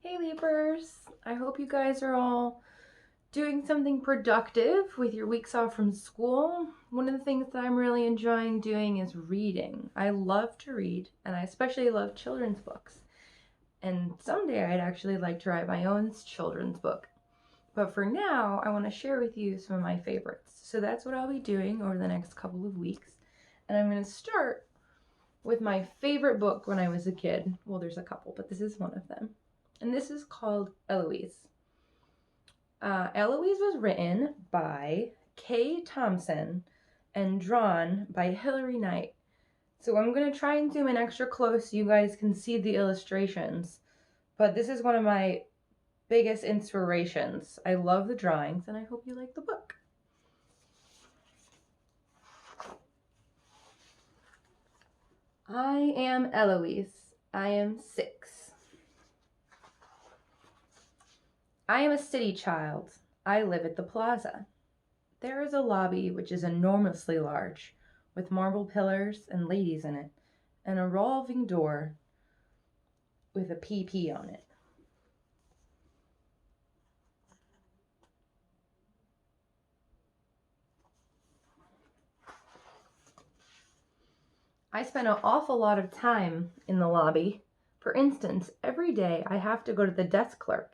Hey Leapers! I hope you guys are all doing something productive with your weeks off from school. One of the things that I'm really enjoying doing is reading. I love to read, and I especially love children's books. And someday I'd actually like to write my own children's book. But for now, I want to share with you some of my favorites. So that's what I'll be doing over the next couple of weeks. And I'm going to start with my favorite book when I was a kid. Well, there's a couple, but this is one of them. And this is called Eloise. Eloise was written by Kay Thompson and drawn by Hilary Knight. So I'm going to try and zoom in extra close so you guys can see the illustrations. But this is one of my biggest inspirations. I love the drawings and I hope you like the book. I am Eloise. I am 6. I am a city child. I live at the plaza. There is a lobby which is enormously large, with marble pillars and ladies in it, and a revolving door with a PP on it. I spend an awful lot of time in the lobby. For instance, every day I have to go to the desk clerk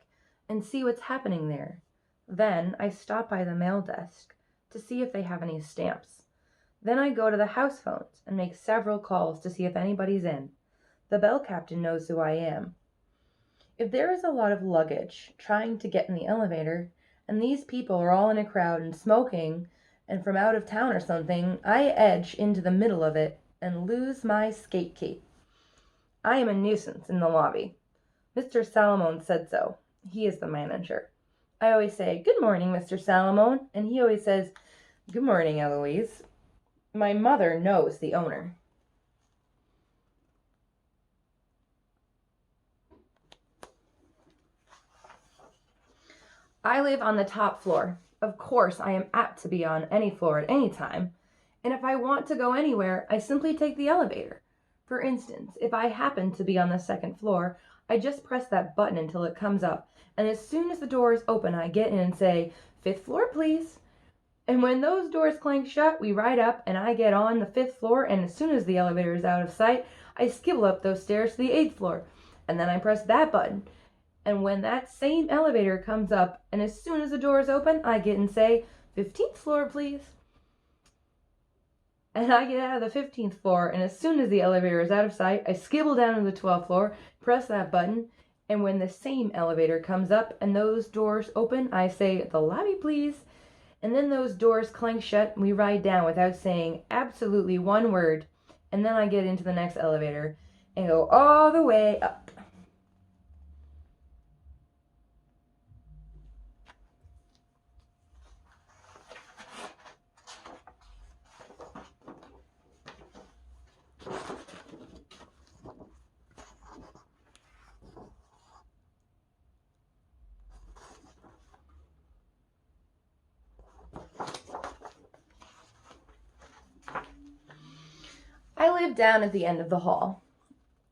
and see what's happening there. Then I stop by the mail desk to see if they have any stamps. Then I go to the house phones and make several calls to see if anybody's in. The bell captain knows who I am. If there is a lot of luggage trying to get in the elevator, and these people are all in a crowd and smoking, and from out of town or something, I edge into the middle of it and lose my skate key. I am a nuisance in the lobby. Mr. Salamone said so. He is the manager. I always say, "Good morning, Mr. Salamone," and he always says, "Good morning, Eloise." My mother knows the owner. I live on the top floor. Of course, I am apt to be on any floor at any time, and if I want to go anywhere, I simply take the elevator. For instance, if I happen to be on the second floor, I just press that button until it comes up, and as soon as the doors open, I get in and say, "Fifth floor, please." And when those doors clank shut, we ride up, and I get on the 5th floor, and as soon as the elevator is out of sight, I skibble up those stairs to the 8th floor, and then I press that button. And when that same elevator comes up, and as soon as the doors open, I get and say, "15th floor, please." And I get out of the 15th floor, and as soon as the elevator is out of sight, I skibble down to the 12th floor, press that button, and when the same elevator comes up and those doors open, I say, "The lobby, please." And then those doors clank shut, and we ride down without saying absolutely one word, and then I get into the next elevator and go all the way up. I live down at the end of the hall.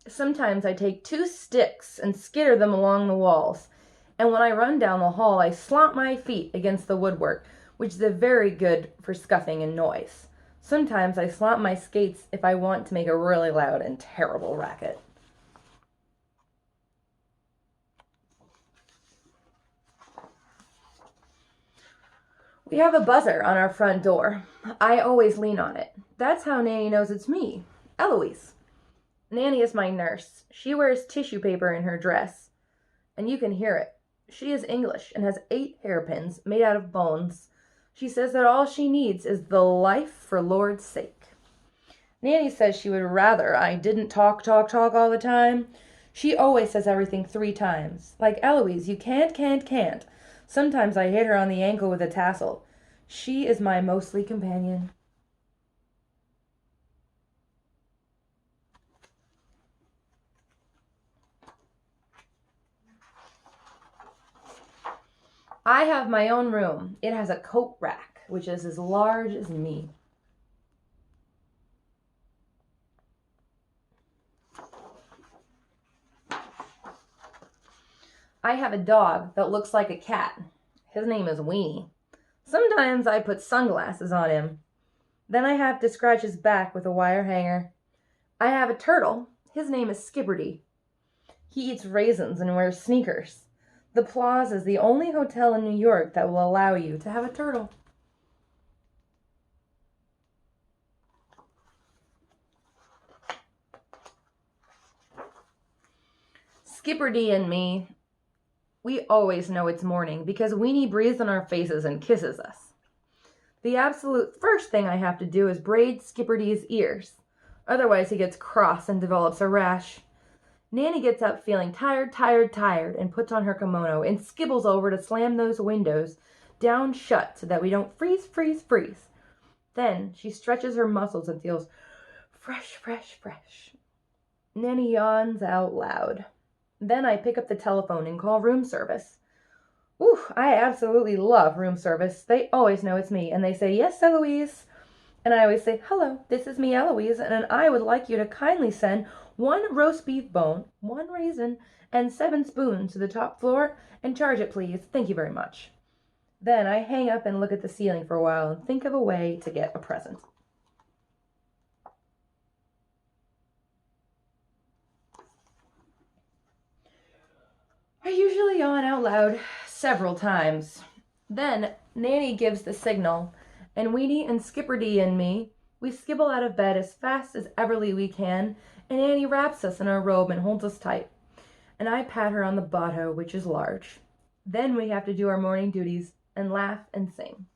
Sometimes I take 2 sticks and skitter them along the walls, and when I run down the hall, I slap my feet against the woodwork, which is very good for scuffing and noise. Sometimes I slap my skates if I want to make a really loud and terrible racket. We have a buzzer on our front door. I always lean on it. That's how Nanny knows it's me, Eloise. Nanny is my nurse. She wears tissue paper in her dress, and you can hear it. She is English and has 8 hairpins made out of bones. She says that all she needs is the life for Lord's sake. Nanny says she would rather I didn't talk all the time. She always says everything 3 times. Like, "Eloise, you can't. Sometimes I hit her on the ankle with a tassel. She is my mostly companion. I have my own room. It has a coat rack, which is as large as me. I have a dog that looks like a cat. His name is Weenie. Sometimes I put sunglasses on him. Then I have to scratch his back with a wire hanger. I have a turtle. His name is Skipperty. He eats raisins and wears sneakers. The Plaza is the only hotel in New York that will allow you to have a turtle. Skipperty and me, we always know it's morning because Weenie breathes on our faces and kisses us. The absolute first thing I have to do is braid Skipperty's ears. Otherwise he gets cross and develops a rash. Nanny gets up feeling tired, and puts on her kimono and skibbles over to slam those windows down shut so that we don't freeze. Then she stretches her muscles and feels fresh. Nanny yawns out loud. Then I pick up the telephone and call room service. Ooh, I absolutely love room service. They always know it's me, and they say, "Yes, Eloise." And I always say, "Hello, this is me, Eloise, and I would like you to kindly send 1 roast beef bone, 1 raisin, and 7 spoons to the top floor, and charge it, please. Thank you very much." Then I hang up and look at the ceiling for a while and think of a way to get a present. I usually yawn out loud several times. Then Nanny gives the signal, and Weenie and Skipperty and me, we skibble out of bed as fast as everly we can, and Nanny wraps us in our robe and holds us tight. And I pat her on the bottom, which is large. Then we have to do our morning duties and laugh and sing.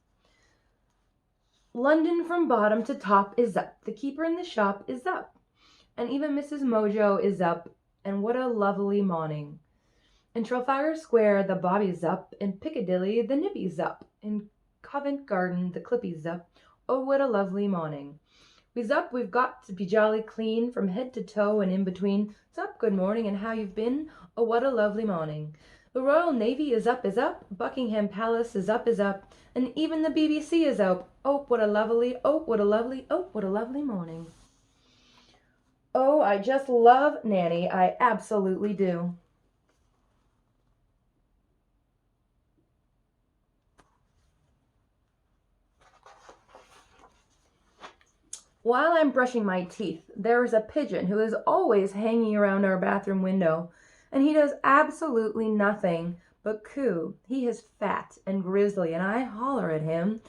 London from bottom to top is up. The keeper in the shop is up. And even Mrs. Mojo is up. And what a lovely morning. In Trafalgar Square, the Bobby's up. In Piccadilly, the Nippy's up. In Covent Garden, the Clippy's up. Oh, what a lovely morning. We's up, we've got to be jolly clean from head to toe and in between. Sup, good morning, and how you've been? Oh, what a lovely morning. The Royal Navy is up, Buckingham Palace is up, and even the BBC is up. Oh, what a lovely morning. Oh, I just love Nanny, I absolutely do. While I'm brushing my teeth, there is a pigeon who is always hanging around our bathroom window, and he does absolutely nothing but coo. He is fat and grizzly, and I holler at him,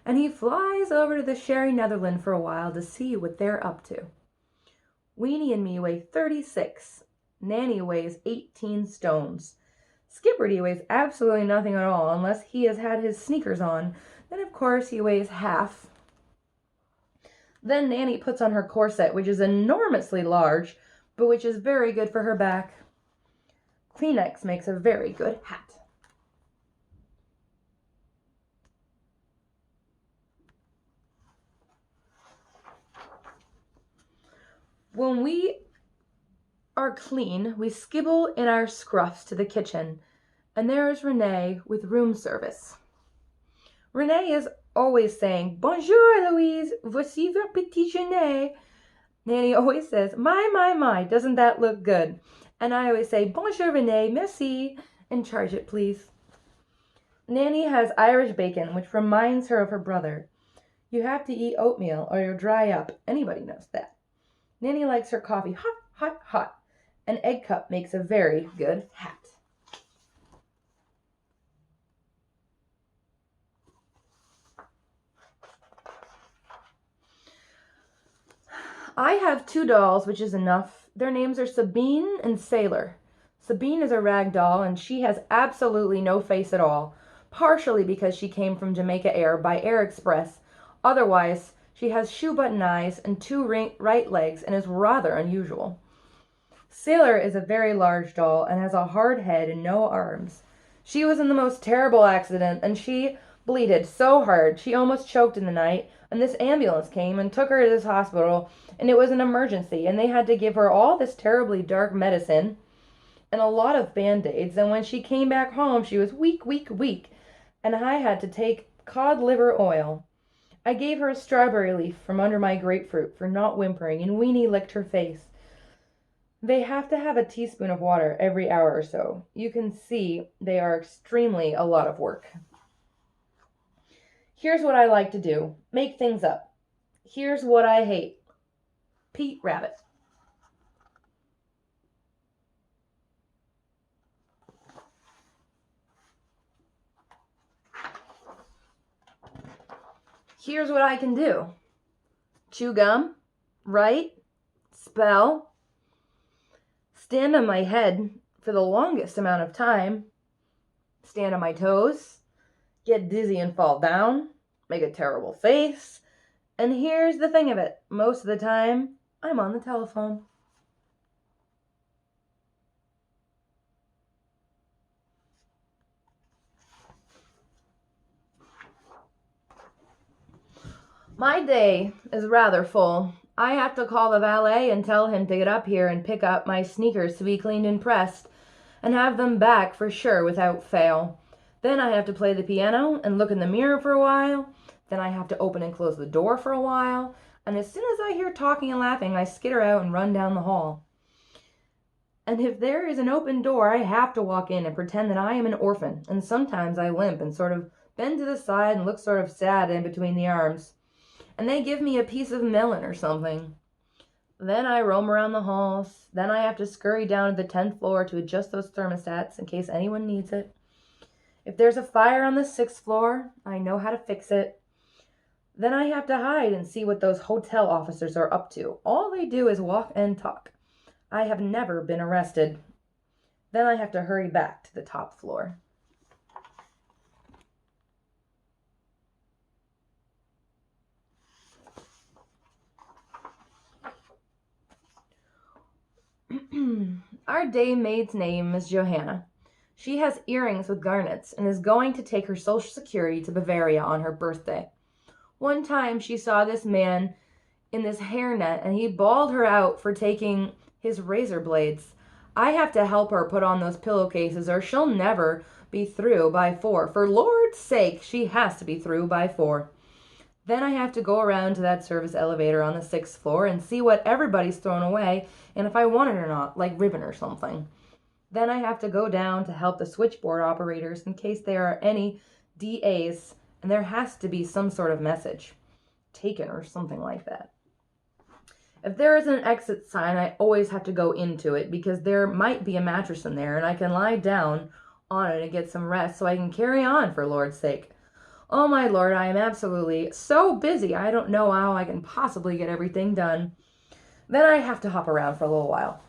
and he flies over to the Sherry Netherland for a while to see what they're up to. Weenie and me weigh 36. Nanny weighs 18 stones. Skipperty weighs absolutely nothing at all unless he has had his sneakers on. Then, of course, he weighs half. Then Nanny puts on her corset, which is enormously large, but which is very good for her back. Kleenex makes a very good hat. When we are clean, we skibble in our scruffs to the kitchen, and there is Renee with room service. Renee is always saying, "Bonjour, Eloise, voici votre petit déjeuner." Nanny always says, my, doesn't that look good? And I always say, "Bonjour, Renee, merci," and charge it, please. Nanny has Irish bacon, which reminds her of her brother. You have to eat oatmeal or you'll dry up. Anybody knows that. Nanny likes her coffee hot. An egg cup makes a very good hat. I have 2 dolls, which is enough. Their names are Sabine and Sailor. Sabine is a rag doll, and she has absolutely no face at all, partially because she came from Jamaica Air by Air Express. Otherwise, she has shoe-button eyes and 2 right legs and is rather unusual. Sailor is a very large doll and has a hard head and no arms. She was in the most terrible accident, and she bleeded so hard she almost choked in the night, and this ambulance came and took her to this hospital, and it was an emergency, and they had to give her all this terribly dark medicine and a lot of band-aids, and when she came back home she was weak, and I had to take cod liver oil. I gave her a strawberry leaf from under my grapefruit for not whimpering, and Weenie licked her face. They have to have a teaspoon of water every hour or so. You can see they are extremely a lot of work. Here's what I like to do: make things up. Here's what I hate: Pete Rabbit. Here's what I can do: chew gum, write, spell, stand on my head for the longest amount of time, stand on my toes, get dizzy and fall down, make a terrible face. And here's the thing of it: most of the time, I'm on the telephone. My day is rather full. I have to call the valet and tell him to get up here and pick up my sneakers to be cleaned and pressed, and have them back for sure without fail. Then I have to play the piano and look in the mirror for a while. Then I have to open and close the door for a while. And as soon as I hear talking and laughing, I skitter out and run down the hall. And if there is an open door, I have to walk in and pretend that I am an orphan. And sometimes I limp and sort of bend to the side and look sort of sad in between the arms. And they give me a piece of melon or something. Then I roam around the halls. Then I have to scurry down to the 10th floor to adjust those thermostats in case anyone needs it. If there's a fire on the 6th floor, I know how to fix it. Then I have to hide and see what those hotel officers are up to. All they do is walk and talk. I have never been arrested. Then I have to hurry back to the top floor. Our daymaid's name is Johanna. She has earrings with garnets and is going to take her Social Security to Bavaria on her birthday. One time she saw this man in this hairnet and he bawled her out for taking his razor blades. I have to help her put on those pillowcases or she'll never be through by 4. For Lord's sake, she has to be through by 4. Then I have to go around to that service elevator on the 6th floor and see what everybody's thrown away and if I want it or not, like ribbon or something. Then I have to go down to help the switchboard operators in case there are any DAs and there has to be some sort of message taken or something like that. If there is an exit sign, I always have to go into it because there might be a mattress in there and I can lie down on it and get some rest so I can carry on, for Lord's sake. Oh my Lord, I am absolutely so busy. I don't know how I can possibly get everything done. Then I have to hop around for a little while.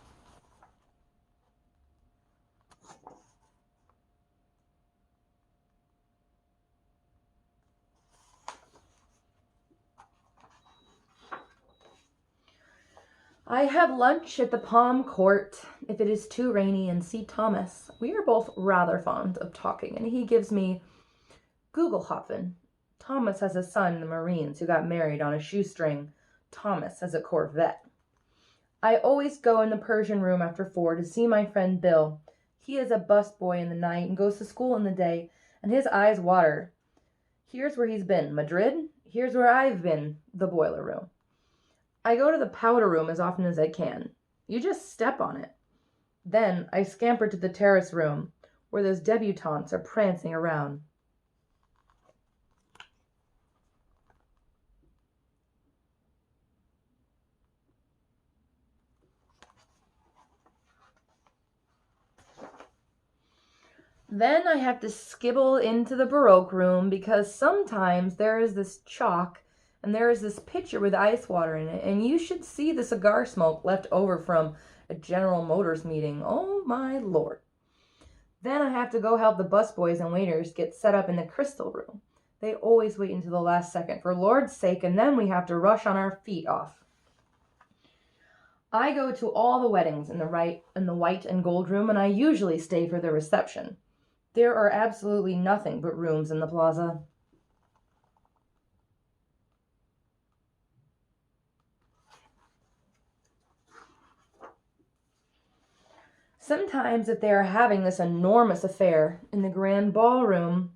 I have lunch at the Palm Court if it is too rainy and see Thomas. We are both rather fond of talking and he gives me Gugelhofen. Thomas has a son in the Marines who got married on a shoestring. Thomas has a Corvette. I always go in the Persian room after 4 to see my friend Bill. He is a busboy in the night and goes to school in the day, and his eyes water. Here's where he's been: Madrid. Here's where I've been: the boiler room. I go to the powder room as often as I can. You just step on it. Then I scamper to the terrace room, where those debutantes are prancing around. Then I have to skibble into the Baroque room because sometimes there is this chalk and there is this pitcher with ice water in it, and you should see the cigar smoke left over from a General Motors meeting. Oh my Lord. Then I have to go help the busboys and waiters get set up in the crystal room. They always wait until the last second, for Lord's sake, and then we have to rush on our feet off. I go to all the weddings in the white and gold room, and I usually stay for the reception. There are absolutely nothing but rooms in the plaza. Sometimes if they are having this enormous affair in the grand ballroom,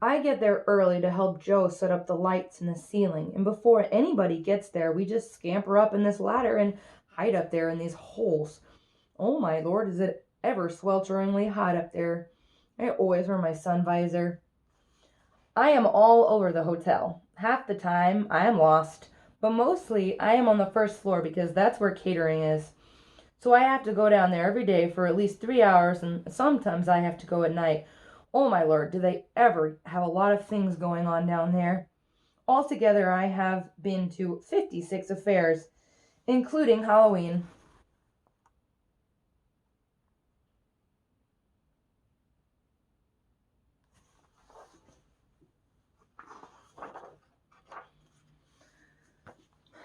I get there early to help Joe set up the lights in the ceiling, and before anybody gets there, we just scamper up in this ladder and hide up there in these holes. Oh my lord, is it ever swelteringly hot up there. I always wear my sun visor. I am all over the hotel. Half the time I am lost, but mostly I am on the first floor because that's where catering is. So I have to go down there every day for at least 3 hours, and sometimes I have to go at night. Oh my lord, do they ever have a lot of things going on down there? Altogether, I have been to 56 affairs, including Halloween.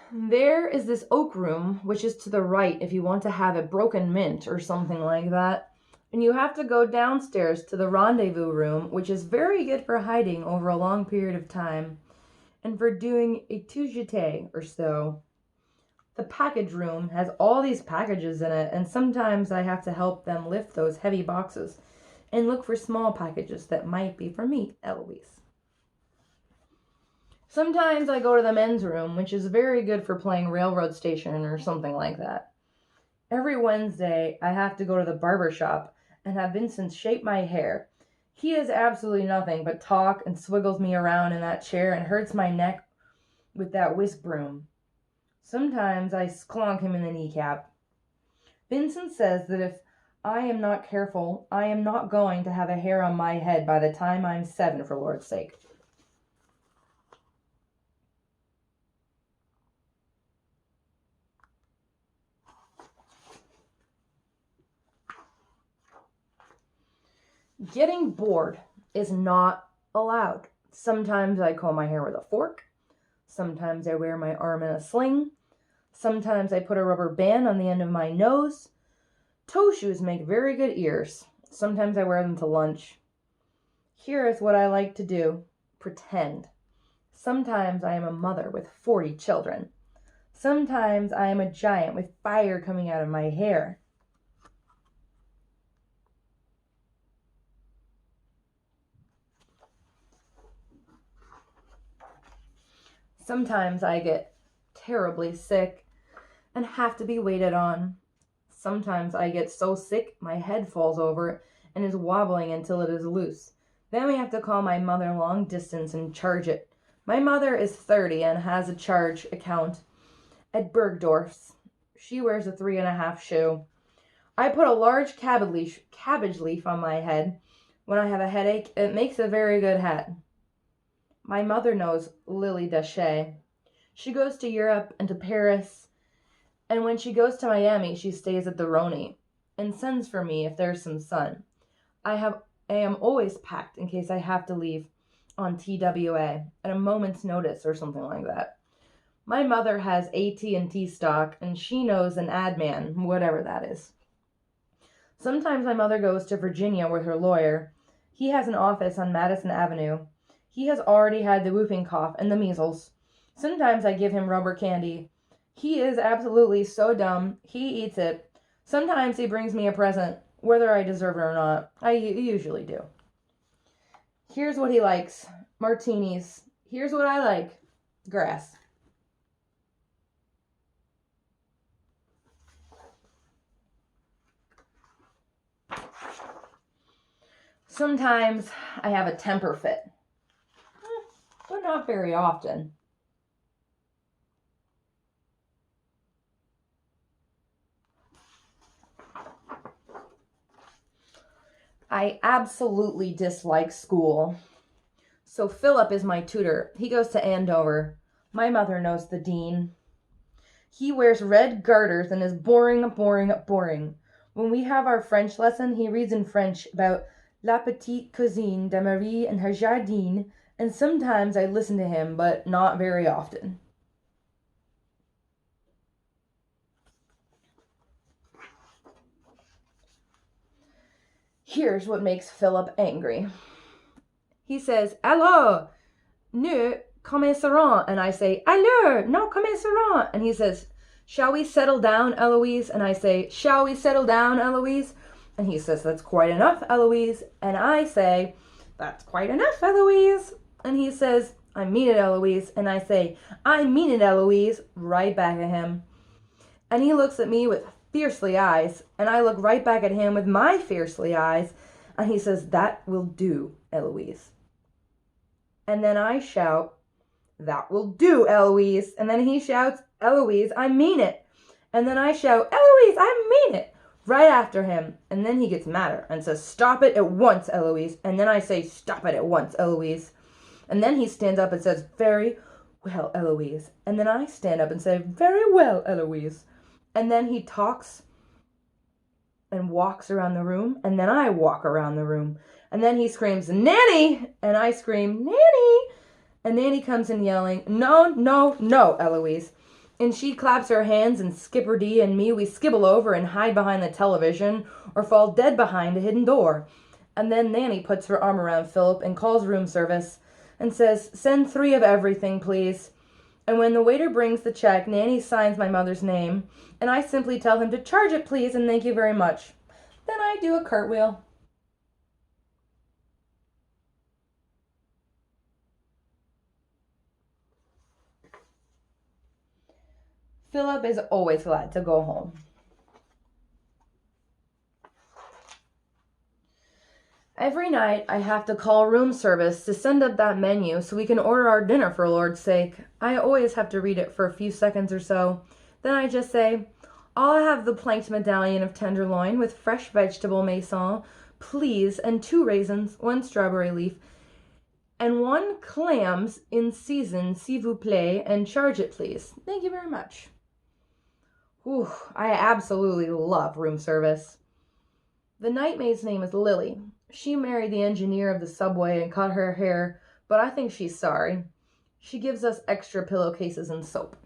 There is this oak room, which is to the right if you want to have a broken mint or something like that. And you have to go downstairs to the rendezvous room, which is very good for hiding over a long period of time and for doing a tout jeté or so. The package room has all these packages in it, and sometimes I have to help them lift those heavy boxes and look for small packages that might be for me, Eloise. Sometimes I go to the men's room, which is very good for playing railroad station or something like that. Every Wednesday, I have to go to the barber shop and have Vincent shape my hair. He does absolutely nothing but talk and swiggles me around in that chair and hurts my neck with that whisk broom. Sometimes I sklonk him in the kneecap. Vincent says that if I am not careful, I am not going to have a hair on my head by the time I'm 7, for Lord's sake. Getting bored is not allowed. Sometimes I comb my hair with a fork. Sometimes I wear my arm in a sling. Sometimes I put a rubber band on the end of my nose. Toe shoes make very good ears. Sometimes I wear them to lunch. Here is what I like to do. Pretend. Sometimes I am a mother with 40 children. Sometimes I am a giant with fire coming out of my hair. Sometimes I get terribly sick and have to be waited on. Sometimes I get so sick my head falls over and is wobbling until it is loose. Then we have to call my mother long distance and charge it. My mother is 30 and has a charge account at Bergdorf's. She wears a 3.5 shoe. I put a large cabbage leaf on my head. When I have a headache, it makes a very good hat. My mother knows Lily Dachet. She goes to Europe and to Paris, and when she goes to Miami, she stays at the Roni and sends for me if there's some sun. I am always packed in case I have to leave on TWA at a moment's notice or something like that. My mother has AT&T stock, and she knows an ad man, whatever that is. Sometimes my mother goes to Virginia with her lawyer. He has an office on Madison Avenue. He has already had the whooping cough and the measles. Sometimes I give him rubber candy. He is absolutely so dumb, he eats it. Sometimes he brings me a present, whether I deserve it or not. I usually do. Here's what he likes. Martinis. Here's what I like. Grass. Sometimes I have a temper fit. But not very often. I absolutely dislike school. So Philip is my tutor. He goes to Andover. My mother knows the dean. He wears red garters and is boring. When we have our French lesson, he reads in French about La petite cousine de Marie and her jardin, and sometimes I listen to him, but not very often. Here's what makes Philip angry. He says, "Alors, nous commencerons," and I say, "Alors, nous commencerons," and he says, "Shall we settle down, Eloise?" And I say, "Shall we settle down, Eloise?" And he says, "That's quite enough, Eloise." And I say, "That's quite enough, Eloise." And he says, "I mean it, Eloise." And I say, "I mean it, Eloise," right back at him. And he looks at me with fiercely eyes, and I look right back at him with my fiercely eyes, and he says, "That will do, Eloise." And then I shout, "That will do, Eloise." And then he shouts, "Eloise, I mean it." And then I shout, "Eloise, I mean it," right after him. And then he gets madder and says, "Stop it at once, Eloise." And then I say, "Stop it at once, Eloise." And then he stands up and says, "Very well, Eloise." And then I stand up and say, "Very well, Eloise." And then he talks and walks around the room, and then I walk around the room. And then he screams, "Nanny!" And I scream, "Nanny!" And Nanny comes in yelling, "No, no, no, Eloise." And she claps her hands, and Skipper D and me, we skibble over and hide behind the television or fall dead behind a hidden door. And then Nanny puts her arm around Philip and calls room service and says, "Send 3 of everything, please." And when the waiter brings the check, Nanny signs my mother's name, and I simply tell him to "Charge it, please, and thank you very much." Then I do a cartwheel. Philip is always glad to go home. Every night I have to call room service to send up that menu so we can order our dinner, for Lord's sake. I always have to read it for a few seconds or so. Then I just say, "I'll have the planked medallion of tenderloin with fresh vegetable maison, please, and 2 raisins, 1 strawberry leaf, and 1 clams in season, s'il vous plaît, and charge it, please. Thank you very much." Whew, I absolutely love room service. The night maid's name is Lily. She married the engineer of the subway and cut her hair, but I think she's sorry. She gives us extra pillowcases and soap.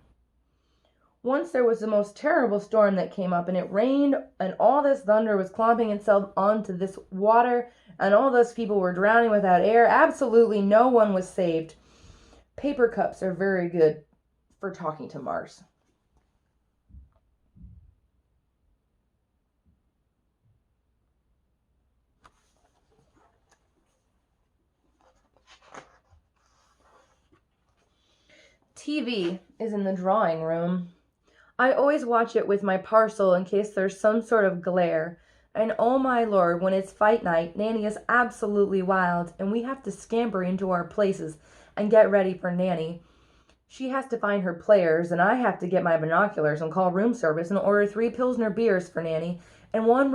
Once there was the most terrible storm that came up, and it rained, and all this thunder was clomping itself onto this water, and all those people were drowning without air. Absolutely no one was saved. Paper cups are very good for talking to Mars. TV is in the drawing room. I always watch it with my parcel in case there's some sort of glare. And oh my lord, when it's fight night, Nanny is absolutely wild, and we have to scamper into our places and get ready for Nanny. She has to find her players, and I have to get my binoculars and call room service and order 3 Pilsner beers for Nanny and 1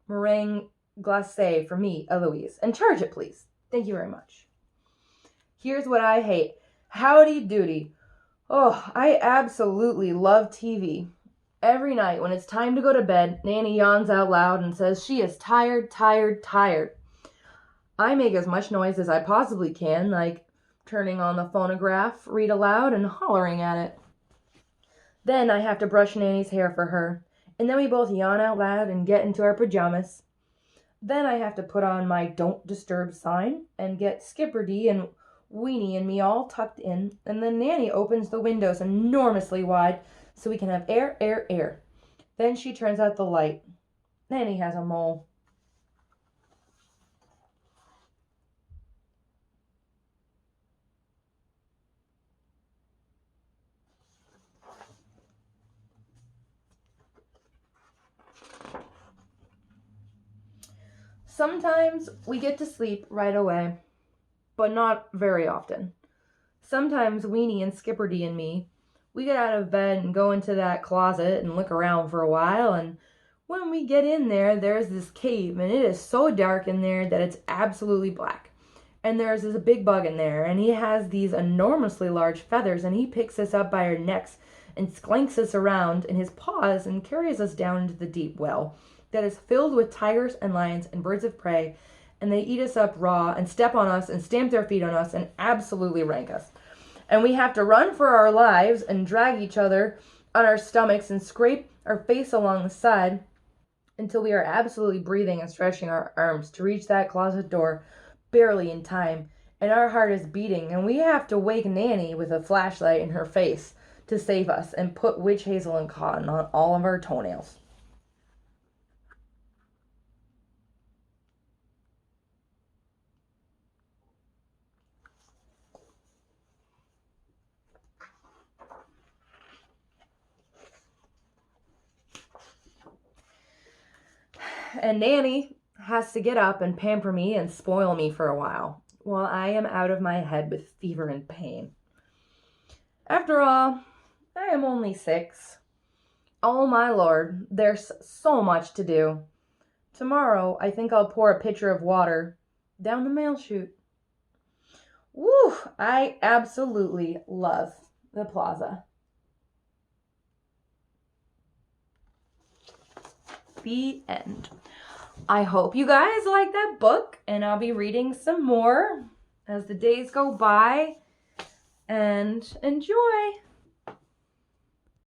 meringue glacé for me, Eloise. And charge it, please. Thank you very much. Here's what I hate. Howdy doody. Oh, I absolutely love TV. Every night when it's time to go to bed, Nanny yawns out loud and says she is tired, tired, tired. I make as much noise as I possibly can, like turning on the phonograph, read aloud, and hollering at it. Then I have to brush Nanny's hair for her, and then we both yawn out loud and get into our pajamas. Then I have to put on my "Don't Disturb" sign and get Skipper D and Weenie and me all tucked in, and then Nanny opens the windows enormously wide so we can have air, air, air. Then she turns out the light. Nanny has a mole. Sometimes we get to sleep right away, but not very often. Sometimes Weenie and Skipper D and me, we get out of bed and go into that closet and look around for a while, and when we get in there, there's this cave, and it is so dark in there that it's absolutely black. And there's this big bug in there, and he has these enormously large feathers, and he picks us up by our necks and slinks us around in his paws and carries us down into the deep well that is filled with tigers and lions and birds of prey, and they eat us up raw and step on us and stamp their feet on us and absolutely rank us. And we have to run for our lives and drag each other on our stomachs and scrape our face along the side until we are absolutely breathing and stretching our arms to reach that closet door barely in time. And our heart is beating, and we have to wake Nanny with a flashlight in her face to save us and put witch hazel and cotton on all of our toenails. and Nanny has to get up and pamper me and spoil me for a while I am out of my head with fever and pain. After all, I am only 6. Oh my lord, there's so much to do. Tomorrow, I think I'll pour a pitcher of water down the mail chute. Woo! I absolutely love the plaza. The end. I hope you guys like that book, and I'll be reading some more as the days go by. And enjoy!